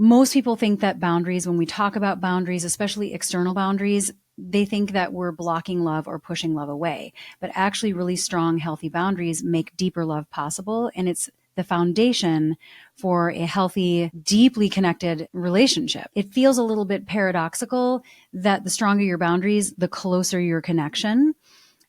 Most people think that boundaries, when we talk about boundaries, especially external boundaries, they think that we're blocking love or pushing love away. But actually, really strong, healthy boundaries make deeper love possible. And it's the foundation for a healthy, deeply connected relationship. It feels a little bit paradoxical that the stronger your boundaries, the closer your connection.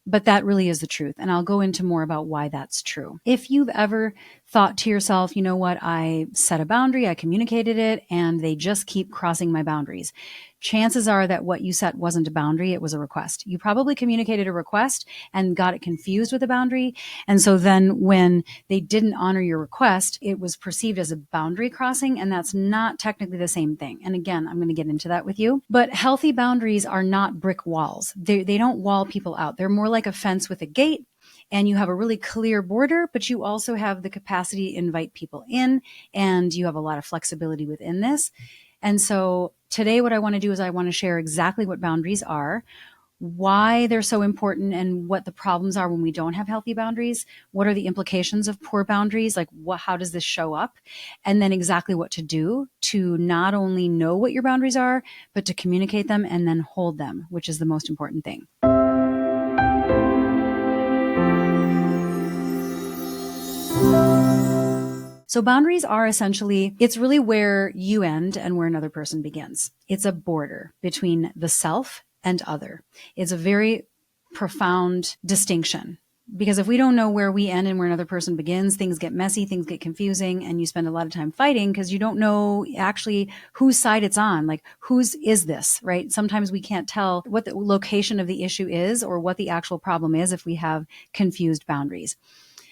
But that really is the truth. And I'll go into more about why that's true. If you've ever thought to yourself, you know what, I set a boundary, I communicated it, and they just keep crossing my boundaries. Chances are that what you set wasn't a boundary, it was a request. You probably communicated a request and got it confused with a boundary. And so then when they didn't honor your request, it was perceived as a boundary crossing, and that's not technically the same thing. And again, I'm going to get into that with you. But healthy boundaries are not brick walls. They don't wall people out. They're more like a fence with a gate. And you have a really clear border, but you also have the capacity to invite people in, and you have a lot of flexibility within this. And so today what I want to do is I want to share exactly what boundaries are, why they're so important, and what the problems are when we don't have healthy boundaries. What are the implications of poor boundaries? Like, how does this show up? And then exactly what to do to not only know what your boundaries are, but to communicate them and then hold them, which is the most important thing. So boundaries are essentially, it's really where you end and where another person begins. It's a border between the self and other. It's a very profound distinction, because if we don't know where we end and where another person begins, things get messy, things get confusing, and you spend a lot of time fighting because you don't know actually whose side it's on. Like, whose is this, right? Sometimes we can't tell what the location of the issue is or what the actual problem is if we have confused boundaries.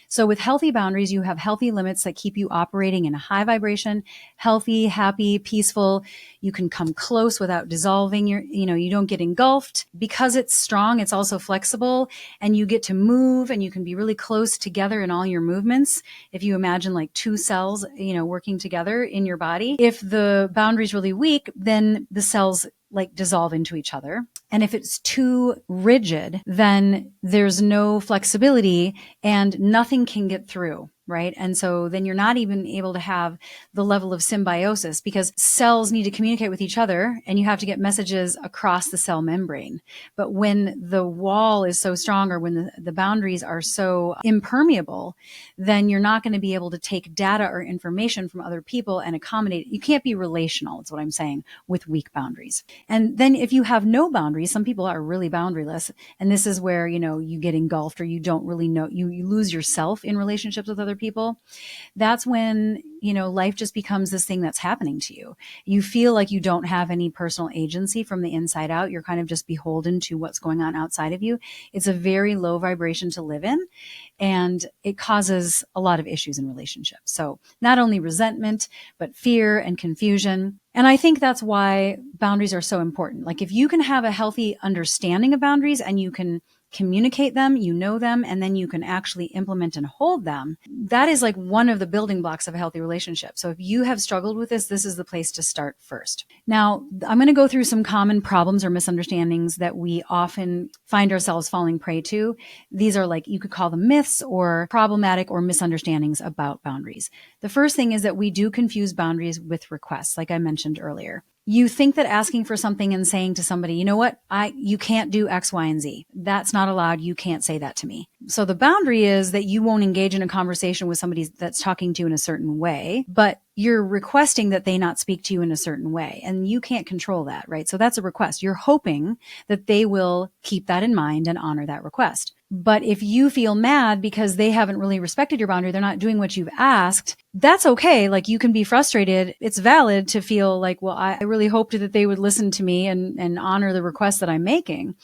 So with healthy boundaries, you have healthy limits that keep you operating in a high vibration, healthy, happy, peaceful. You can come close without dissolving you don't get engulfed. Because it's strong, it's also flexible, and you get to move, and you can be really close together in all your movements. If you imagine like two cells, working together in your body, if the boundary is really weak, then the cells like dissolve into each other. And if it's too rigid, then there's no flexibility and nothing can get through, right? And so then you're not even able to have the level of symbiosis, because cells need to communicate with each other and you have to get messages across the cell membrane. But when the wall is so strong, or when the boundaries are so impermeable, then you're not going to be able to take data or information from other people and accommodate. You can't be relational, is what I'm saying, with weak boundaries. And then if you have no boundaries, some people are really boundaryless. And this is where, you get engulfed, or you don't really know, you lose yourself in relationships with other people. That's when, life just becomes this thing that's happening to you. You feel like you don't have any personal agency from the inside out. You're kind of just beholden to what's going on outside of you. It's a very low vibration to live in, and it causes a lot of issues in relationships. So not only resentment, but fear and confusion. And I think that's why boundaries are so important. Like, if you can have a healthy understanding of boundaries and you can communicate them, know them, and then you can actually implement and hold them, that is like one of the building blocks of a healthy relationship. So if you have struggled with this is the place to start first. Now, I'm going to go through some common problems or misunderstandings that we often find ourselves falling prey to. These are like, you could call them myths or problematic or misunderstandings about boundaries. The first thing is that we do confuse boundaries with requests, like I mentioned earlier. You think that asking for something and saying to somebody, you know what, you can't do X, Y, and Z. That's not allowed. You can't say that to me. So the boundary is that you won't engage in a conversation with somebody that's talking to you in a certain way, but you're requesting that they not speak to you in a certain way, and you can't control that, right? So that's a request. You're hoping that they will keep that in mind and honor that request. But if you feel mad because they haven't really respected your boundary, they're not doing what you've asked, that's okay. Like, you can be frustrated. It's valid to feel like, well, I really hoped that they would listen to me and honor the request that I'm making.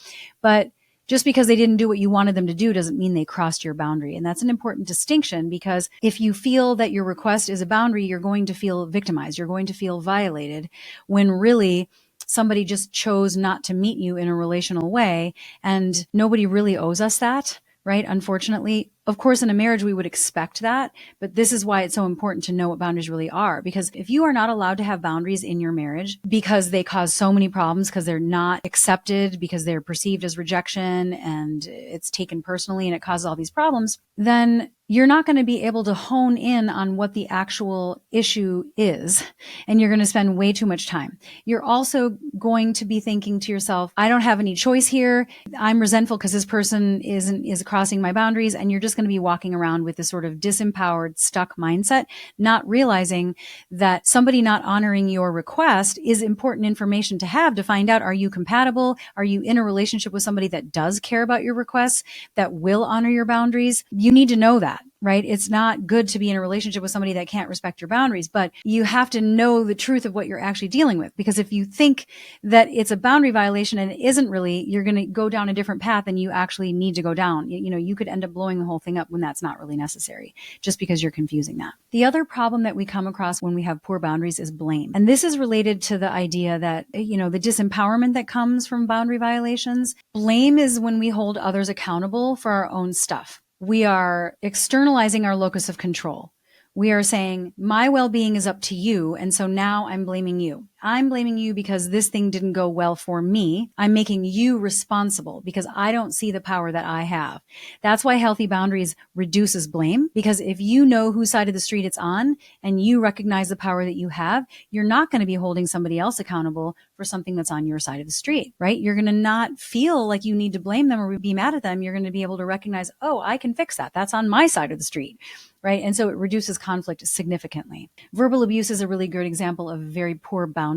But just because they didn't do what you wanted them to do doesn't mean they crossed your boundary. And that's an important distinction, because if you feel that your request is a boundary, you're going to feel victimized. You're going to feel violated, when really somebody just chose not to meet you in a relational way. And nobody really owes us that, right? Unfortunately, Of course, in a marriage, we would expect that, but this is why it's so important to know what boundaries really are. Because if you are not allowed to have boundaries in your marriage because they cause so many problems, because they're not accepted, because they're perceived as rejection and it's taken personally and it causes all these problems, then you're not going to be able to hone in on what the actual issue is. And you're going to spend way too much time. You're also going to be thinking to yourself, I don't have any choice here. I'm resentful because this person is crossing my boundaries. And you're just going to be walking around with this sort of disempowered, stuck mindset, not realizing that somebody not honoring your request is important information to have to find out, are you compatible? Are you in a relationship with somebody that does care about your requests, that will honor your boundaries? You need to know that. Right? It's not good to be in a relationship with somebody that can't respect your boundaries, but you have to know the truth of what you're actually dealing with. Because if you think that it's a boundary violation and it isn't really, you're going to go down a different path than you actually need to go down. You could end up blowing the whole thing up when that's not really necessary, just because you're confusing that. The other problem that we come across when we have poor boundaries is blame. And this is related to the idea that, the disempowerment that comes from boundary violations. Blame is when we hold others accountable for our own stuff. We are externalizing our locus of control. We are saying, my well-being is up to you, and so now I'm blaming you. I'm blaming you because this thing didn't go well for me. I'm making you responsible because I don't see the power that I have. That's why healthy boundaries reduces blame, because if you know whose side of the street it's on and you recognize the power that you have, you're not going to be holding somebody else accountable for something that's on your side of the street, right? You're going to not feel like you need to blame them or be mad at them. You're going to be able to recognize, oh, I can fix that. That's on my side of the street, right? And so it reduces conflict significantly. Verbal abuse is a really good example of very poor boundary,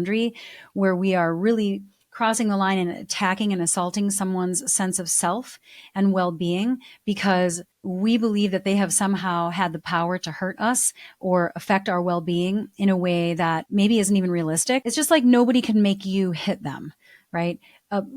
where we are really crossing the line and attacking and assaulting someone's sense of self and well-being because we believe that they have somehow had the power to hurt us or affect our well-being in a way that maybe isn't even realistic. It's just like nobody can make you hit them, right?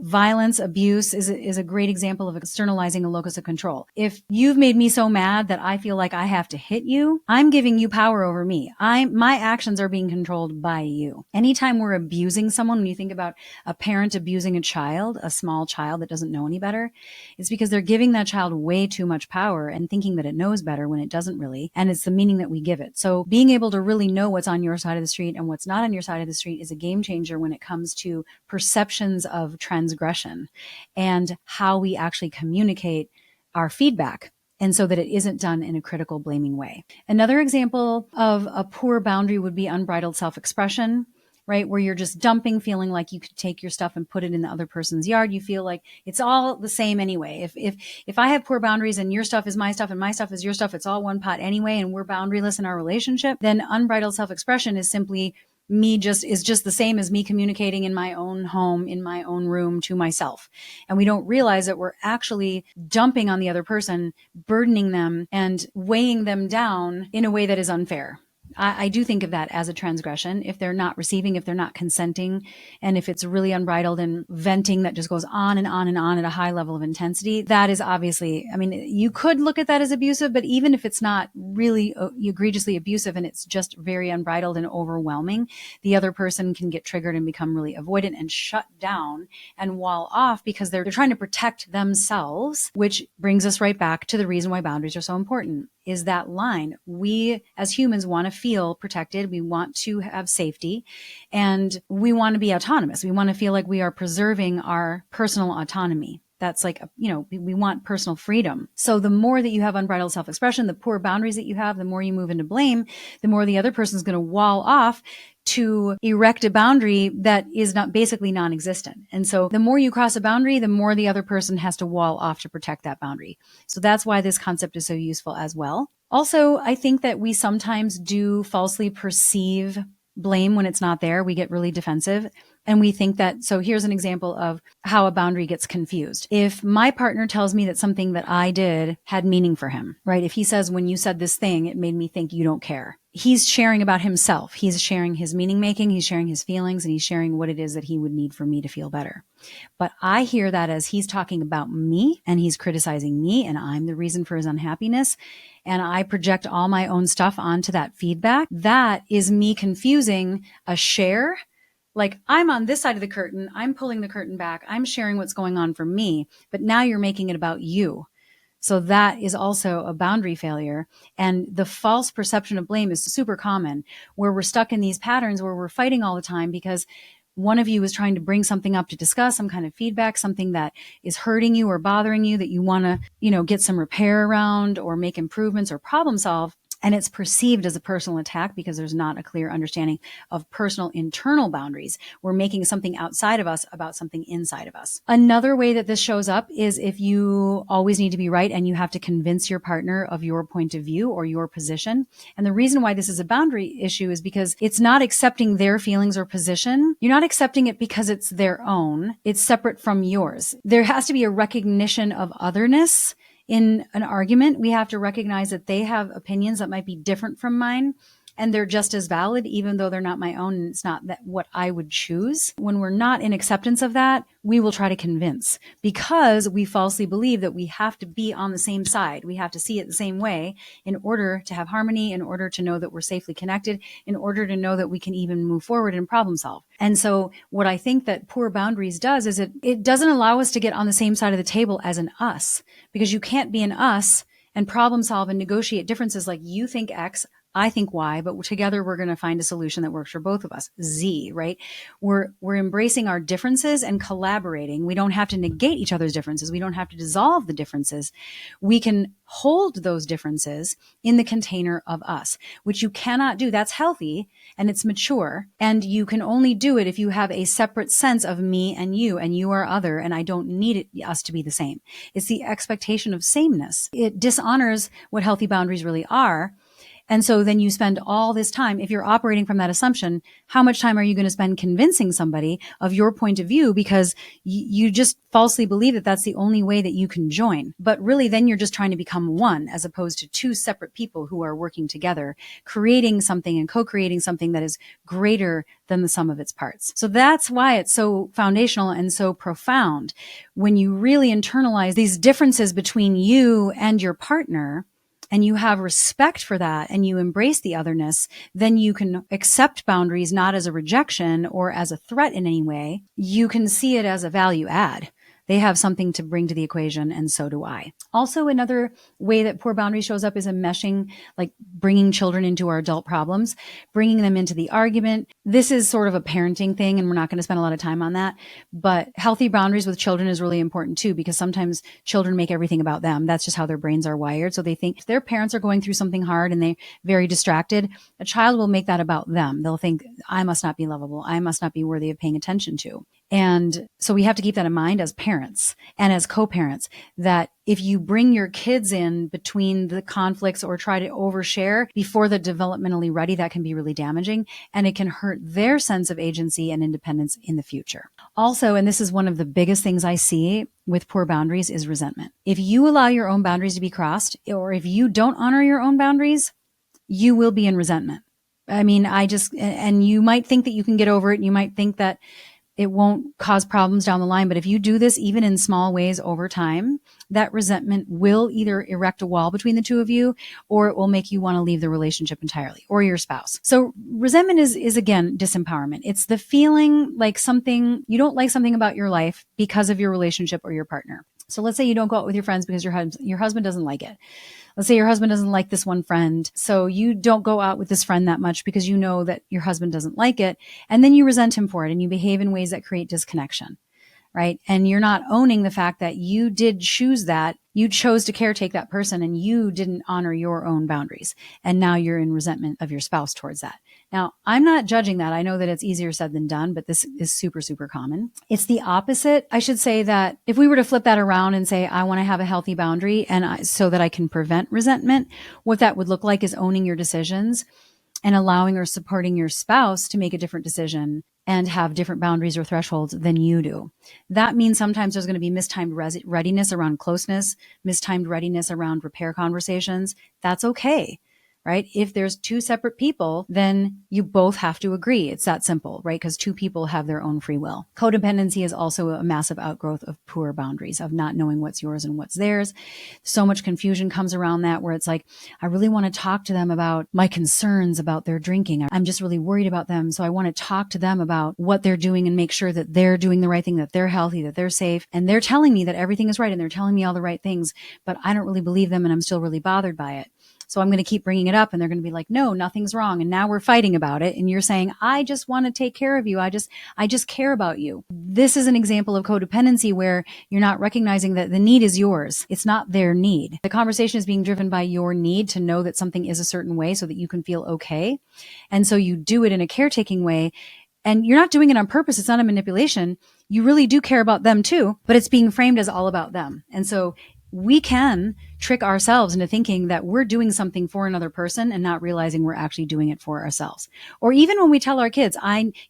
Violence, abuse is a great example of externalizing a locus of control. If you've made me so mad that I feel like I have to hit you, I'm giving you power over me. My actions are being controlled by you. Anytime we're abusing someone, when you think about a parent abusing a child, a small child that doesn't know any better, it's because they're giving that child way too much power and thinking that it knows better when it doesn't really. And it's the meaning that we give it. So being able to really know what's on your side of the street and what's not on your side of the street is a game changer when it comes to perceptions of transgression and how we actually communicate our feedback, and so that it isn't done in a critical, blaming way. Another example of a poor boundary would be unbridled self-expression, right? Where you're just dumping, feeling like you could take your stuff and put it in the other person's yard. You feel like it's all the same anyway. If I have poor boundaries and your stuff is my stuff and my stuff is your stuff, it's all one pot anyway, and we're boundaryless in our relationship, then unbridled self-expression is simply just the same as me communicating in my own home, in my own room to myself. And we don't realize that we're actually dumping on the other person, burdening them and weighing them down in a way that is unfair. I do think of that as a transgression. If they're not receiving, if they're not consenting, and if it's really unbridled and venting that just goes on and on and on at a high level of intensity, that is obviously, you could look at that as abusive, but even if it's not really egregiously abusive and it's just very unbridled and overwhelming, the other person can get triggered and become really avoidant and shut down and wall off because they're trying to protect themselves, which brings us right back to the reason why boundaries are so important. Is that line. We as humans want to feel protected. We want to have safety, and we want to be autonomous. We want to feel like we are preserving our personal autonomy. That's like, we want personal freedom. So the more that you have unbridled self-expression, the poor boundaries that you have, the more you move into blame, the more the other person is going to wall off to erect a boundary that is not basically non-existent. And so the more you cross a boundary, the more the other person has to wall off to protect that boundary. So that's why this concept is so useful as well. Also, I think that we sometimes do falsely perceive blame when it's not there. We get really defensive. And we think that, so here's an example of how a boundary gets confused. If my partner tells me that something that I did had meaning for him, right? If he says, when you said this thing, it made me think you don't care. He's sharing about himself. He's sharing his meaning making. He's sharing his feelings, and he's sharing what it is that he would need for me to feel better. But I hear that as he's talking about me and he's criticizing me and I'm the reason for his unhappiness. And I project all my own stuff onto that feedback. That is me confusing a share. Like, I'm on this side of the curtain, I'm pulling the curtain back, I'm sharing what's going on for me, but now you're making it about you. So that is also a boundary failure. And the false perception of blame is super common, where we're stuck in these patterns where we're fighting all the time because one of you is trying to bring something up to discuss, some kind of feedback, something that is hurting you or bothering you that you want to, get some repair around or make improvements or problem solve. And it's perceived as a personal attack because there's not a clear understanding of personal internal boundaries. We're making something outside of us about something inside of us. Another way that this shows up is if you always need to be right and you have to convince your partner of your point of view or your position. And the reason why this is a boundary issue is because it's not accepting their feelings or position. You're not accepting it because it's their own. It's separate from yours. There has to be a recognition of otherness. In an argument, we have to recognize that they have opinions that might be different from mine, and they're just as valid, even though they're not my own and it's not what I would choose. When we're not in acceptance of that, we will try to convince because we falsely believe that we have to be on the same side. We have to see it the same way in order to have harmony, in order to know that we're safely connected, in order to know that we can even move forward and problem solve. And so what I think that poor boundaries does is it doesn't allow us to get on the same side of the table as an us, because you can't be an us and problem solve and negotiate differences like you think X, I think Y, but together we're going to find a solution that works for both of us. Z, right? We're embracing our differences and collaborating. We don't have to negate each other's differences. We don't have to dissolve the differences. We can hold those differences in the container of us, which you cannot do. That's healthy and it's mature. And you can only do it if you have a separate sense of me and you are other, and I don't need us to be the same. It's the expectation of sameness. It dishonors what healthy boundaries really are. And so then you spend all this time, if you're operating from that assumption, how much time are you going to spend convincing somebody of your point of view because you just falsely believe that that's the only way that you can join. But really then you're just trying to become one as opposed to two separate people who are working together, creating something and co-creating something that is greater than the sum of its parts. So that's why it's so foundational and so profound. When you really internalize these differences between you and your partner, and you have respect for that and you embrace the otherness, then you can accept boundaries not as a rejection or as a threat in any way. You can see it as a value add. They have something to bring to the equation, and so do I. Also, another way that poor boundary shows up is enmeshing, like bringing children into our adult problems, bringing them into the argument. This is sort of a parenting thing, and we're not going to spend a lot of time on that. But healthy boundaries with children is really important too, because sometimes children make everything about them. That's just how their brains are wired. So they think if their parents are going through something hard and they're very distracted, a child will make that about them. They'll think, I must not be lovable. I must not be worthy of paying attention to. And so we have to keep that in mind as parents and as co-parents, that if you bring your kids in between the conflicts or try to overshare before they're developmentally ready, that can be really damaging, and it can hurt their sense of agency and independence in the future. Also, and this is one of the biggest things I see with poor boundaries, is resentment. If you allow your own boundaries to be crossed, or if you don't honor your own boundaries, you will be in resentment. I mean, and you might think that you can get over it. And you might think that it won't cause problems down the line. But if you do this, even in small ways over time, that resentment will either erect a wall between the two of you, or it will make you want to leave the relationship entirely, or your spouse. So resentment is again, disempowerment. It's the feeling like you don't like something about your life because of your relationship or your partner. So let's say you don't go out with your friends because your husband doesn't like it. Let's say your husband doesn't like this one friend. So you don't go out with this friend that much because you know that your husband doesn't like it. And then you resent him for it and you behave in ways that create disconnection, right? And you're not owning the fact that you did choose that. You chose to caretake that person and you didn't honor your own boundaries. And now you're in resentment of your spouse towards that. Now, I'm not judging that. I know that it's easier said than done, but this is super, super common. It's the opposite. I should say that if we were to flip that around and say, I want to have a healthy boundary so that I can prevent resentment, what that would look like is owning your decisions and allowing or supporting your spouse to make a different decision and have different boundaries or thresholds than you do. That means sometimes there's going to be mistimed readiness around closeness, mistimed readiness around repair conversations. That's okay. right? If there's two separate people, then you both have to agree. It's that simple, right? Because two people have their own free will. Codependency is also a massive outgrowth of poor boundaries, of not knowing what's yours and what's theirs. So much confusion comes around that, where it's like, I really want to talk to them about my concerns about their drinking. I'm just really worried about them. So I want to talk to them about what they're doing and make sure that they're doing the right thing, that they're healthy, that they're safe. And they're telling me that everything is right and they're telling me all the right things, but I don't really believe them and I'm still really bothered by it. So I'm going to keep bringing it up and they're going to be like, no, nothing's wrong. And now we're fighting about it. And you're saying, I just want to take care of you. I just care about you. This is an example of codependency where you're not recognizing that the need is yours. It's not their need. The conversation is being driven by your need to know that something is a certain way so that you can feel okay. And so you do it in a caretaking way. And you're not doing it on purpose. It's not a manipulation. You really do care about them too, but it's being framed as all about them. And so we can trick ourselves into thinking that we're doing something for another person and not realizing we're actually doing it for ourselves. Or even when we tell our kids,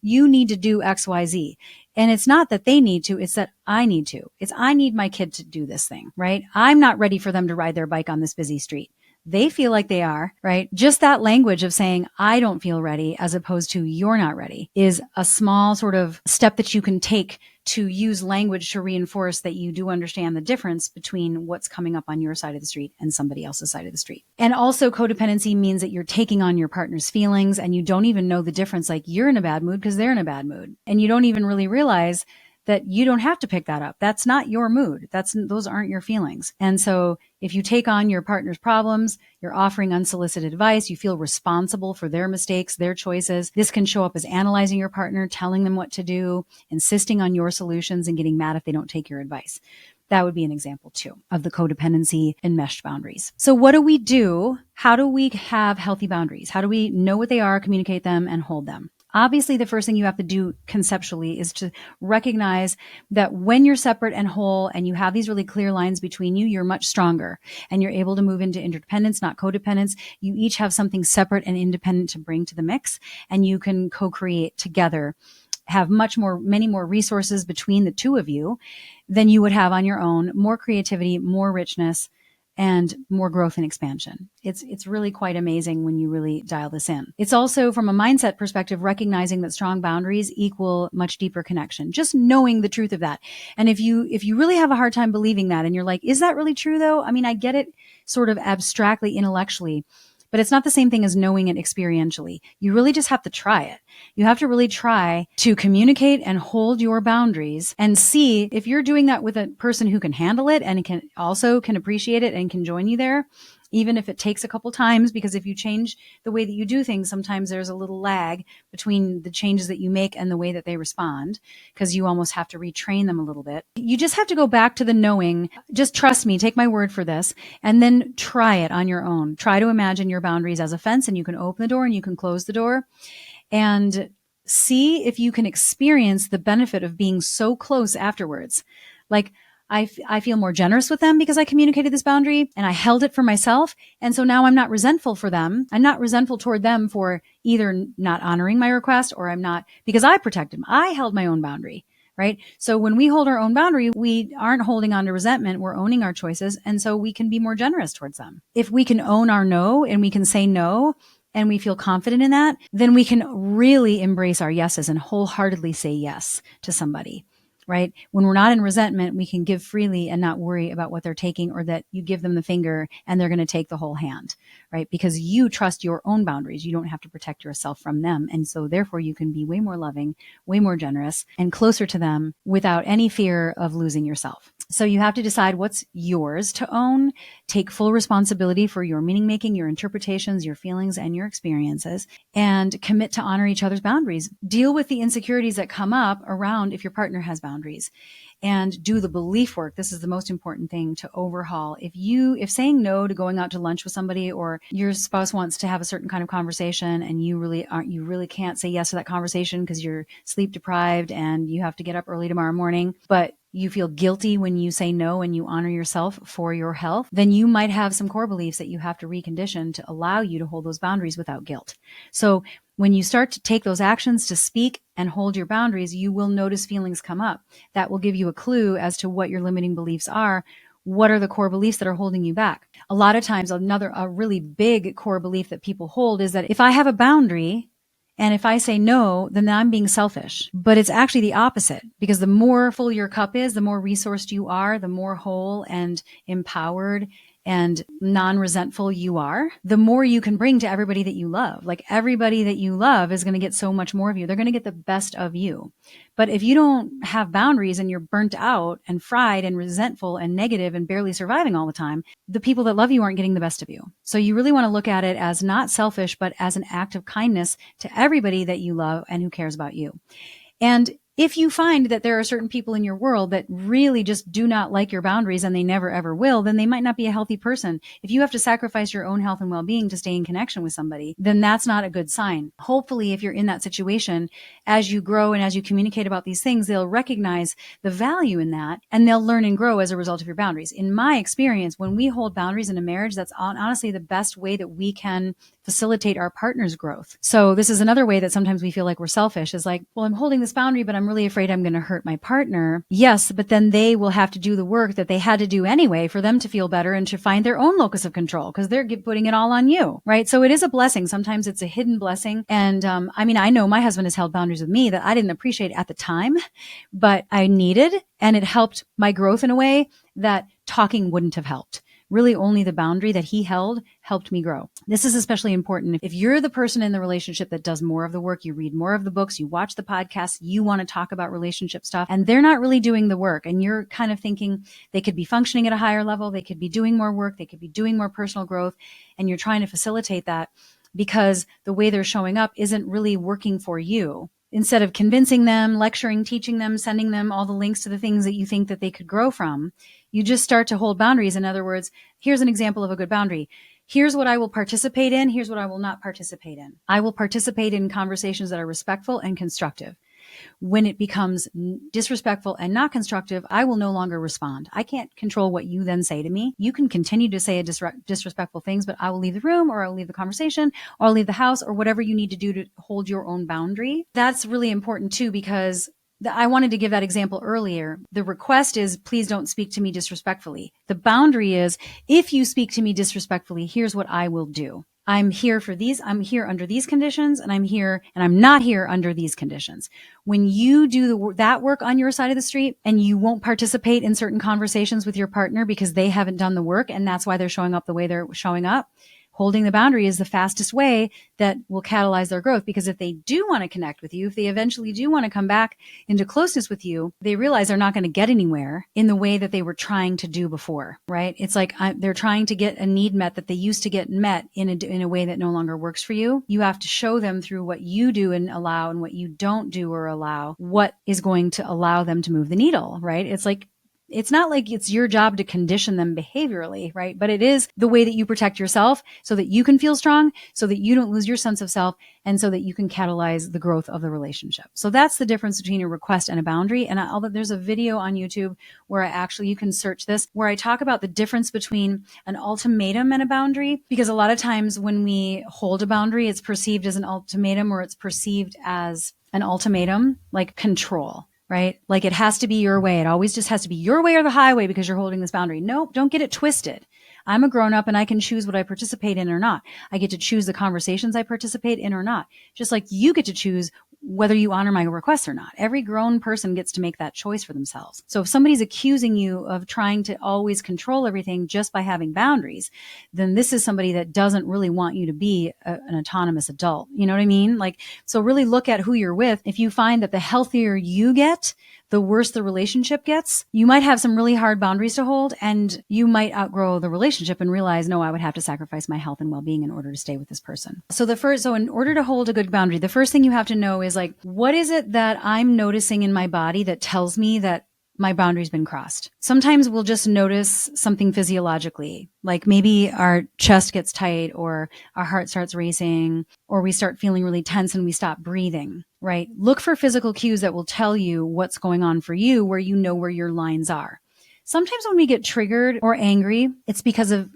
you need to do X, Y, Z. And it's not that they need to, it's that I need to. It's I need my kid to do this thing, right? I'm not ready for them to ride their bike on this busy street. They feel like they are, right? Just that language of saying, I don't feel ready, as opposed to you're not ready, is a small sort of step that you can take to use language to reinforce that you do understand the difference between what's coming up on your side of the street and somebody else's side of the street. And also codependency means that you're taking on your partner's feelings and you don't even know the difference. Like, you're in a bad mood because they're in a bad mood. And you don't even really realize that you don't have to pick that up. That's not your mood. Those aren't your feelings. And so if you take on your partner's problems, you're offering unsolicited advice, you feel responsible for their mistakes, their choices. This can show up as analyzing your partner, telling them what to do, insisting on your solutions, and getting mad if they don't take your advice. That would be an example too of the codependency enmeshed boundaries. So what do we do? How do we have healthy boundaries? How do we know what they are, communicate them, and hold them? Obviously, the first thing you have to do conceptually is to recognize that when you're separate and whole and you have these really clear lines between you, you're much stronger and you're able to move into interdependence, not codependence. You each have something separate and independent to bring to the mix, and you can co-create together, have many more resources between the two of you than you would have on your own, more creativity, more richness, and more growth and expansion. It's really quite amazing when you really dial this in. It's also, from a mindset perspective, recognizing that strong boundaries equal much deeper connection. Just knowing the truth of that. And if you really have a hard time believing that and you're like, is that really true though? I mean, I get it sort of abstractly, intellectually, but it's not the same thing as knowing it experientially. You really just have to try it. You have to really try to communicate and hold your boundaries and see if you're doing that with a person who can handle it and can appreciate it and can join you there, even if it takes a couple times, because if you change the way that you do things, sometimes there's a little lag between the changes that you make and the way that they respond, because you almost have to retrain them a little bit. You just have to go back to the knowing. Just trust me, take my word for this, and then try it on your own. Try to imagine your boundaries as a fence, and you can open the door and you can close the door, and see if you can experience the benefit of being so close afterwards. Like, I feel more generous with them because I communicated this boundary and I held it for myself. And so now I'm not resentful for them. I'm not resentful toward them for either not honoring my request, or I'm not, because I protected them. I held my own boundary, right? So when we hold our own boundary, we aren't holding on to resentment. We're owning our choices. And so we can be more generous towards them. If we can own our no and we can say no, and we feel confident in that, then we can really embrace our yeses and wholeheartedly say yes to somebody. Right? When we're not in resentment, we can give freely and not worry about what they're taking, or that you give them the finger and they're going to take the whole hand, right? Because you trust your own boundaries. You don't have to protect yourself from them. And so therefore you can be way more loving, way more generous, and closer to them without any fear of losing yourself. So you have to decide what's yours to own, take full responsibility for your meaning making, your interpretations, your feelings, and your experiences, and commit to honor each other's boundaries. Deal with the insecurities that come up around if your partner has boundaries, and do the belief work. This is the most important thing to overhaul. If saying no to going out to lunch with somebody, or your spouse wants to have a certain kind of conversation and you really can't say yes to that conversation because you're sleep deprived and you have to get up early tomorrow morning, but you feel guilty when you say no and you honor yourself for your health, then you might have some core beliefs that you have to recondition to allow you to hold those boundaries without guilt. So when you start to take those actions to speak and hold your boundaries, you will notice feelings come up. That will give you a clue as to what your limiting beliefs are, What are the core beliefs that are holding you back? A lot of times, a really big core belief that people hold is that if I have a boundary, and if I say no, then I'm being selfish. But it's actually the opposite, because the more full your cup is, the more resourced you are, the more whole and empowered and non-resentful you are, the more you can bring to everybody that you love. Like, everybody that you love is going to get so much more of you. They're going to get the best of you. But if you don't have boundaries and you're burnt out and fried and resentful and negative and barely surviving all the time, the people that love you aren't getting the best of you. So you really want to look at it as not selfish, but as an act of kindness to everybody that you love and who cares about you. And if you find that there are certain people in your world that really just do not like your boundaries and they never ever will, then they might not be a healthy person. If you have to sacrifice your own health and well-being to stay in connection with somebody, then that's not a good sign. Hopefully, if you're in that situation, as you grow and as you communicate about these things, they'll recognize the value in that and they'll learn and grow as a result of your boundaries. In my experience, when we hold boundaries in a marriage, that's honestly the best way that we can facilitate our partner's growth. So this is another way that sometimes we feel like we're selfish, is like, well, I'm holding this boundary, but I'm really afraid I'm going to hurt my partner. Yes, but then they will have to do the work that they had to do anyway for them to feel better and to find their own locus of control, because they're putting it all on you, right? So it is a blessing. Sometimes it's a hidden blessing. And I know my husband has held boundaries with me that I didn't appreciate at the time, but I needed, and it helped my growth in a way that talking wouldn't have helped. Really, only the boundary that he held helped me grow. This is especially important if you're the person in the relationship that does more of the work, you read more of the books, you watch the podcasts, you want to talk about relationship stuff, and they're not really doing the work. And you're kind of thinking they could be functioning at a higher level, they could be doing more work, they could be doing more personal growth, and you're trying to facilitate that because the way they're showing up isn't really working for you. Instead of convincing them, lecturing, teaching them, sending them all the links to the things that you think that they could grow from, you just start to hold boundaries. In other words, here's an example of a good boundary. Here's what I will participate in. Here's what I will not participate in. I will participate in conversations that are respectful and constructive. When it becomes disrespectful and not constructive, I will no longer respond. I can't control what you then say to me. You can continue to say disrespectful things, but I will leave the room, or I'll leave the conversation, or I'll leave the house, or whatever you need to do to hold your own boundary. That's really important too, because I wanted to give that example earlier. The request is, please don't speak to me disrespectfully. The boundary is, if you speak to me disrespectfully, here's what I will do. I'm here for these, I'm here under these conditions, and I'm not here under these conditions. When you do that work on your side of the street and you won't participate in certain conversations with your partner because they haven't done the work and that's why they're showing up the way they're showing up, holding the boundary is the fastest way that will catalyze their growth. Because if they do want to connect with you, if they eventually do want to come back into closeness with you, they realize they're not going to get anywhere in the way that they were trying to do before, right? It's like they're trying to get a need met that they used to get met in a way that no longer works for you. You have to show them through what you do and allow and what you don't do or allow, what is going to allow them to move the needle, right? It's not like it's your job to condition them behaviorally, right? But it is the way that you protect yourself so that you can feel strong, so that you don't lose your sense of self, and so that you can catalyze the growth of the relationship. So that's the difference between a request and a boundary. And there's a video on YouTube where you can search this, where I talk about the difference between an ultimatum and a boundary. Because a lot of times when we hold a boundary, it's perceived as an ultimatum, or it's perceived as an ultimatum, like control. Right? Like, it has to be your way. It always just has to be your way or the highway because you're holding this boundary. Nope, don't get it twisted. I'm a grown up and I can choose what I participate in or not. I get to choose the conversations I participate in or not. Just like you get to choose whether you honor my requests or not. Every grown person gets to make that choice for themselves. So if somebody's accusing you of trying to always control everything just by having boundaries, then this is somebody that doesn't really want you to be an autonomous adult. You know what I mean? Like, so really look at who you're with. If you find that the healthier you get, the worse the relationship gets, you might have some really hard boundaries to hold, and you might outgrow the relationship and realize, no, I would have to sacrifice my health and well-being in order to stay with this person. So in order to hold a good boundary, the first thing you have to know is, like, what is it that I'm noticing in my body that tells me that my boundary's been crossed? Sometimes we'll just notice something physiologically, like maybe our chest gets tight, or our heart starts racing, or we start feeling really tense and we stop breathing, right? Look for physical cues that will tell you what's going on for you, where you know where your lines are. Sometimes when we get triggered or angry, it's because of,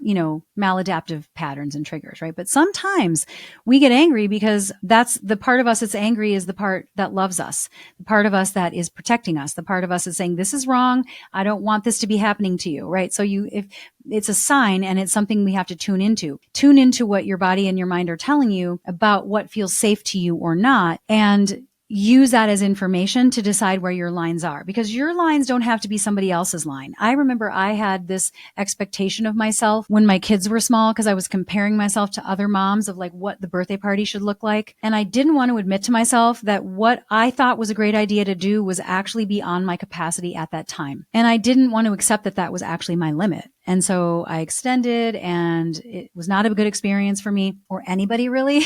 maladaptive patterns and triggers, right? But sometimes we get angry because that's the part of us that's angry is the part that loves us, the part of us that is protecting us, the part of us is saying, this is wrong. I don't want this to be happening to you, right? So if it's a sign and it's something we have to tune into what your body and your mind are telling you about what feels safe to you or not. And use that as information to decide where your lines are, because your lines don't have to be somebody else's line. I remember I had this expectation of myself when my kids were small because I was comparing myself to other moms of like what the birthday party should look like. And I didn't want to admit to myself that what I thought was a great idea to do was actually beyond my capacity at that time. And I didn't want to accept that that was actually my limit. And so I extended, and it was not a good experience for me or anybody really.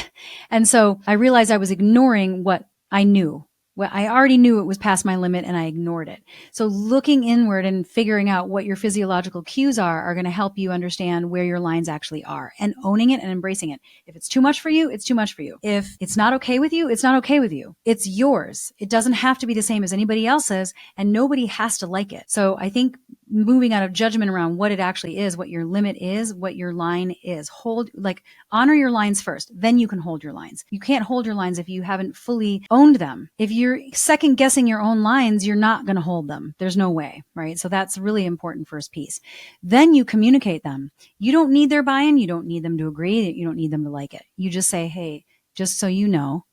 And so I realized I was ignoring what I knew. Well, I already knew it was past my limit and I ignored it. So looking inward and figuring out what your physiological cues are going to help you understand where your lines actually are, and owning it and embracing it. If it's too much for you, it's too much for you. If it's not okay with you, it's not okay with you. It's yours. It doesn't have to be the same as anybody else's, and nobody has to like it. So I think moving out of judgment around what it actually is, what your limit is, what your line is, honor your lines first. Then you can hold your lines. You can't hold your lines if you haven't fully owned them. If you're second guessing your own lines, you're not going to hold them. There's no way, right? So that's really important first piece. Then you communicate them. You don't need their buy-in. You don't need them to agree. You don't need them to like it. You just say, hey, just so you know,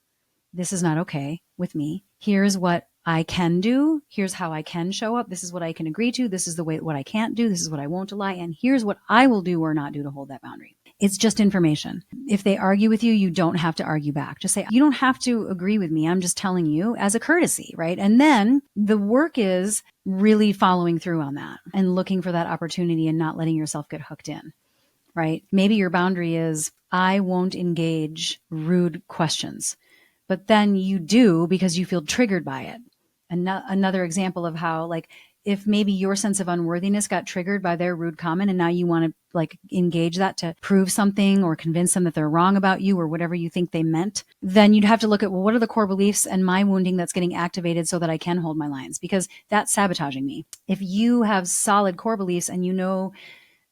this is not okay with me. Here's what I can do. Here's how I can show up. This is what I can agree to. This is what I can't do. This is what I won't lie. And here's what I will do or not do to hold that boundary. It's just information. If they argue with you, you don't have to argue back. Just say, you don't have to agree with me. I'm just telling you as a courtesy, right? And then the work is really following through on that and looking for that opportunity and not letting yourself get hooked in, right? Maybe your boundary is, I won't engage rude questions, but then you do because you feel triggered by it. Another example of how, if maybe your sense of unworthiness got triggered by their rude comment and now you want to engage that to prove something or convince them that they're wrong about you or whatever you think they meant, then you'd have to look at, well, what are the core beliefs and my wounding that's getting activated so that I can hold my lines? Because that's sabotaging me. If you have solid core beliefs and you know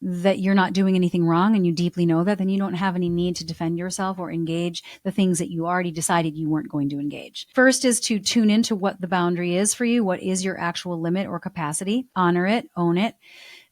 that you're not doing anything wrong and you deeply know that, then you don't have any need to defend yourself or engage the things that you already decided you weren't going to engage. First is to tune into what the boundary is for you. What is your actual limit or capacity? Honor it, own it,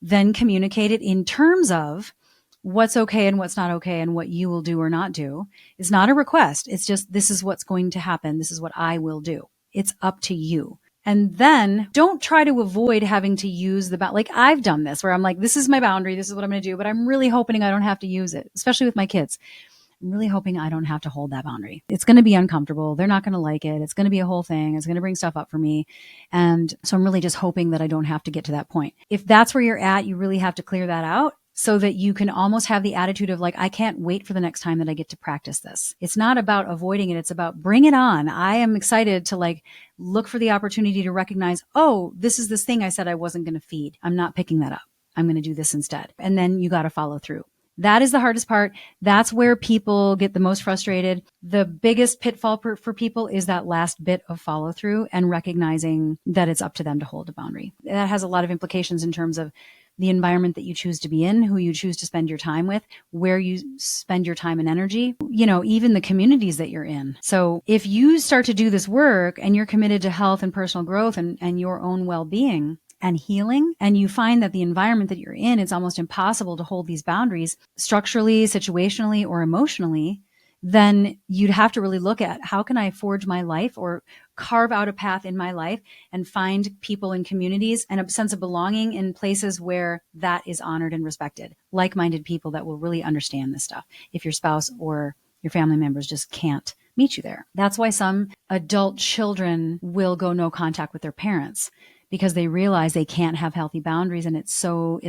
then communicate it in terms of what's okay and what's not okay and what you will do or not do. It's not a request. It's just, this is what's going to happen. This is what I will do. It's up to you. And then don't try to avoid having to use I've done this where I'm like, this is my boundary. This is what I'm going to do, but I'm really hoping I don't have to use it, especially with my kids. I'm really hoping I don't have to hold that boundary. It's going to be uncomfortable. They're not going to like it. It's going to be a whole thing. It's going to bring stuff up for me. And so I'm really just hoping that I don't have to get to that point. If that's where you're at, you really have to clear that out, so that you can almost have the attitude of I can't wait for the next time that I get to practice this. It's not about avoiding it. It's about bring it on. I am excited to look for the opportunity to recognize, oh, this is this thing I said I wasn't going to feed. I'm not picking that up. I'm going to do this instead. And then you got to follow through. That is the hardest part. That's where people get the most frustrated. The biggest pitfall for people is that last bit of follow through and recognizing that it's up to them to hold a boundary. That has a lot of implications in terms of the environment that you choose to be in, who you choose to spend your time with, where you spend your time and energy, even the communities that you're in. So if you start to do this work and you're committed to health and personal growth and your own well-being and healing, and you find that the environment that you're in, it's almost impossible to hold these boundaries structurally, situationally, or emotionally, then you'd have to really look at, how can I forge my life or carve out a path in my life and find people and communities and a sense of belonging in places where that is honored and respected, like-minded people that will really understand this stuff if your spouse or your family members just can't meet you there. That's why some adult children will go no contact with their parents, because they realize they can't have healthy boundaries, and it's so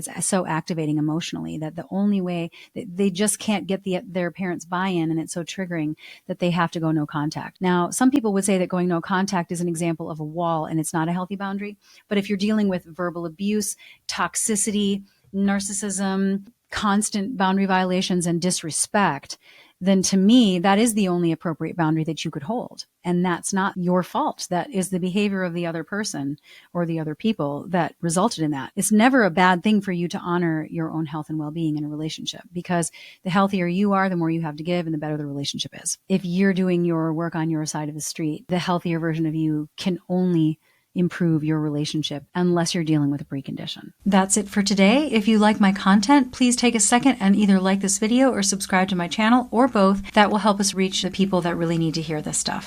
activating emotionally that the only way they just can't get their parents' buy-in, and it's so triggering that they have to go no contact. Now, some people would say that going no contact is an example of a wall and it's not a healthy boundary. But if you're dealing with verbal abuse, toxicity, narcissism, constant boundary violations, and disrespect, then to me, that is the only appropriate boundary that you could hold. And that's not your fault. That is the behavior of the other person or the other people that resulted in that. It's never a bad thing for you to honor your own health and well-being in a relationship, because the healthier you are, the more you have to give and the better the relationship is. If you're doing your work on your side of the street, the healthier version of you can only improve your relationship unless you're dealing with a precondition. That's it for today. If you like my content, please take a second and either like this video or subscribe to my channel, or both. That will help us reach the people that really need to hear this stuff.